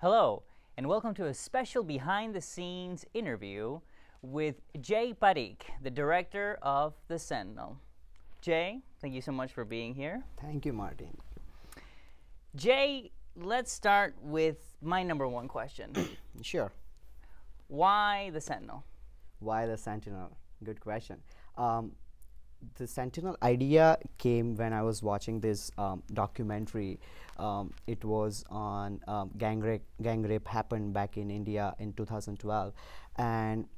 Hello, and welcome to a special behind the scenes interview with Jay Parikh, the director of The Sentinel. Jay, thank you so much for being here. Thank you, Martin. Jay, let's start with my number one question. Sure. Why The Sentinel? Why the Sentinel? Good question. Um, the Sentinel idea came when I was watching this documentary. It was on gang rape happened back in India in 2012, and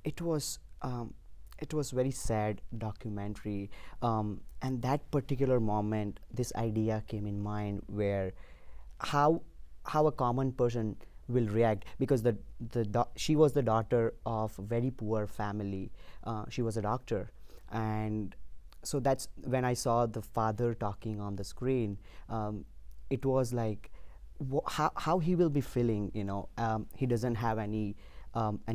it was um, it was very sad documentary. And that particular moment, this idea came in mind where how how a common person will react because she was the daughter of a very poor family. She was a doctor, and so that's when I saw the father talking on the screen. It was like how he will be feeling. He doesn't have any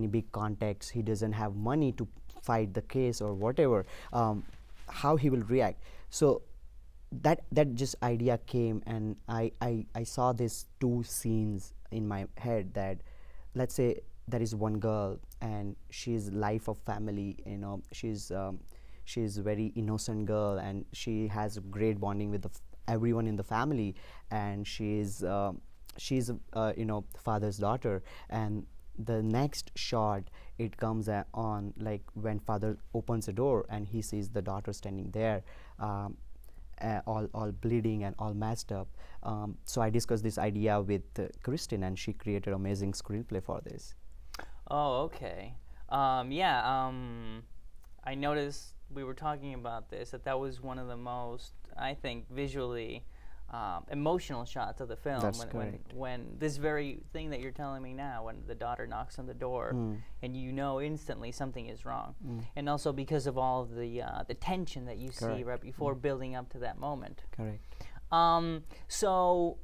big contacts. He doesn't have money to fight the case or whatever. How he will react. So that just idea came, and I saw these two scenes in my head. That let's say there is one girl and she's life of family. She's a very innocent girl, and she has a great bonding with everyone in the family, and she's father's daughter. And the next shot, it comes on like when father opens the door and he sees the daughter standing there, all bleeding and all messed up. So I discussed this idea with Christine, and she created amazing screenplay for this. Oh, okay. I noticed we were talking about this, that was one of the most, I think, visually emotional shots of the film. That's when, correct. when this very thing that you're telling me now, when the daughter knocks on the door, and you know instantly something is wrong, and also because of all of the tension that you see Correct. right before building up to that moment. Correct. So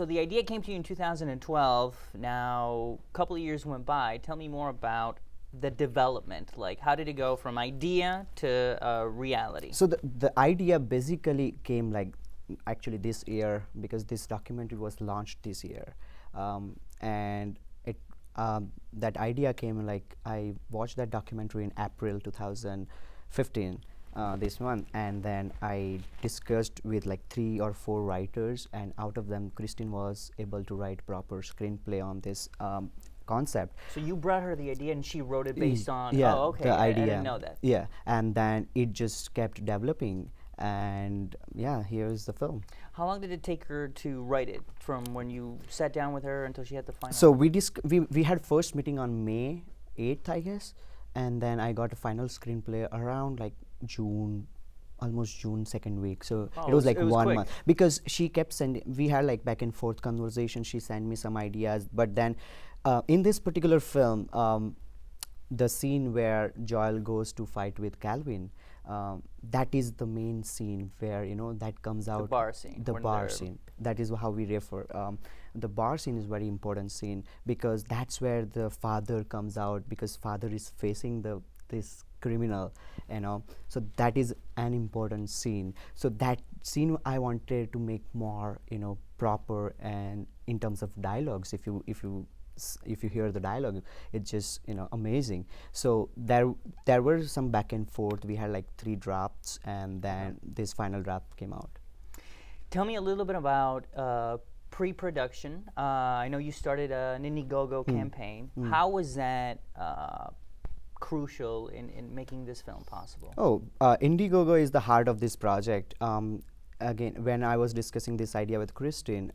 the idea came to you in 2012. Now, a couple of years went by. Tell me more about the development. Like, how did it go from idea to reality? So the idea basically came like actually this year, because this documentary was launched this year. And it that idea came like I watched that documentary in April 2015, this month, and then I discussed with like 3 or 4 writers, and out of them Christine was able to write proper screenplay on this concept. So you brought her the idea, and she wrote it based on. Yeah, Oh, okay. the I idea. didn't know that. Yeah, and then it just kept developing, and yeah, here's the film. How long did it take her to write it, from when you sat down with her until she had the final? So we had first meeting on May 8th, I guess, and then I got a final screenplay around like June, almost June second week. So Oh, it was like it was 1 quick. month, because she kept sending. We had like back and forth conversation. She sent me some ideas, but then in this particular film, the scene where Joel goes to fight with Calvin, that is the main scene where that comes out. bar scene, The when bar they're- scene. That is how we refer. The bar scene is very important scene, because that's where the father comes out, because father is facing this criminal. So that is an important scene. So that scene I wanted to make more proper, and in terms of dialogues, if you hear the dialogue, it's just amazing. So there were some back and forth. We had like 3 drafts, and then this final draft came out. Tell me a little bit about pre-production. I know you started an Indiegogo campaign. How was that crucial in making this film possible? Oh, Indiegogo is the heart of this project. Again, when I was discussing this idea with Christine,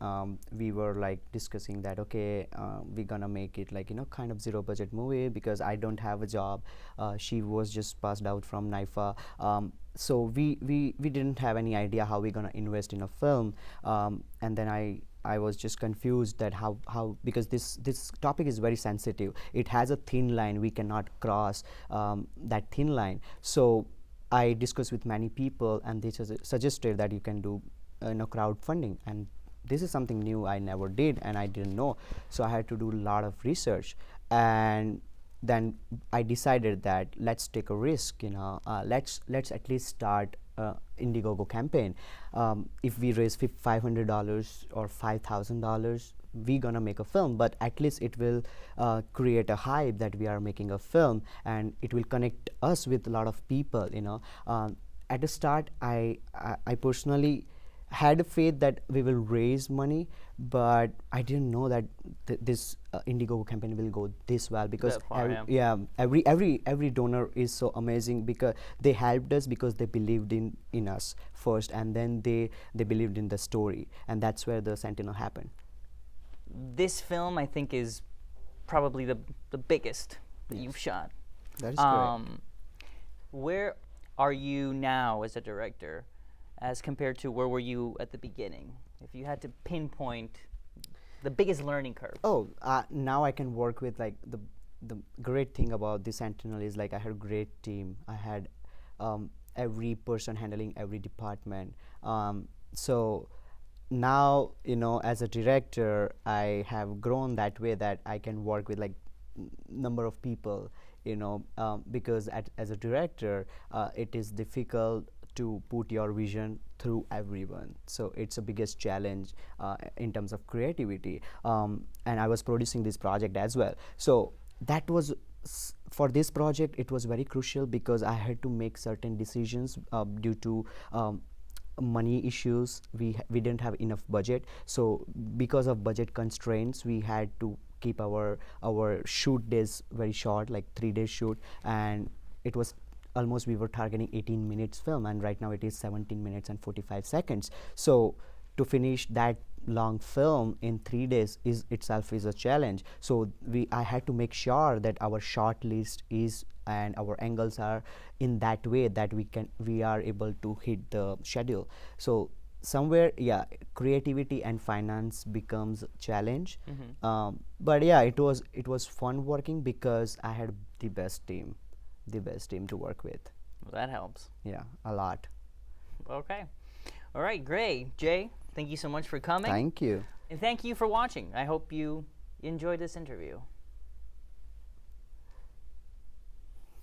we were like discussing that, okay, we're gonna make it like kind of zero budget movie, because I don't have a job. She was just passed out from NIFA. So we didn't have any idea how we're gonna invest in a film. And then I was just confused that how because this topic is very sensitive. It has a thin line. We cannot cross that thin line. So I discussed with many people, and they suggested that you can do crowdfunding, and this is something new I never did, and I didn't know. So I had to do a lot of research, and then I decided that let's take a risk. Let's at least start Indiegogo campaign. If we raise $500 or $5,000, we gonna make a film, but at least it will create a hype that we are making a film, and it will connect us with a lot of people. At the start, I personally had faith that we will raise money, but I didn't know that this Indiegogo campaign will go this well, because That far, yeah. yeah, every donor is so amazing, because they helped us because they believed in us first, and then they believed in the story, and that's where the Sentinel happened. This film, I think, is probably the biggest that you've shot. That is correct. Where are you now as a director, as compared to where were you at the beginning? If you had to pinpoint the biggest learning curve. Oh, now I can work with, like, the great thing about the Sentinel is, like, I had a great team. I had every person handling every department. So now, as a director, I have grown that way that I can work with, like, number of people, because as a director, it is difficult to put your vision through everyone. So it's the biggest challenge in terms of creativity. And I was producing this project as well. So that was, for this project, it was very crucial, because I had to make certain decisions due to money issues. We didn't have enough budget, so because of budget constraints, we had to keep our shoot days very short, like 3 days shoot, and it was almost, we were targeting 18 minutes film, and right now it is 17 minutes and 45 seconds. So to finish that long film in 3 days is itself is a challenge. So I had to make sure that our shot list is, and our angles are in that way that we are able to hit the schedule. So somewhere, yeah, creativity and finance becomes challenge. But yeah, it was fun working, because I had the best team to work with. Well, that helps. Yeah, a lot. Okay. All right, great. Jay, thank you so much for coming. Thank you. And thank you for watching. I hope you enjoyed this interview.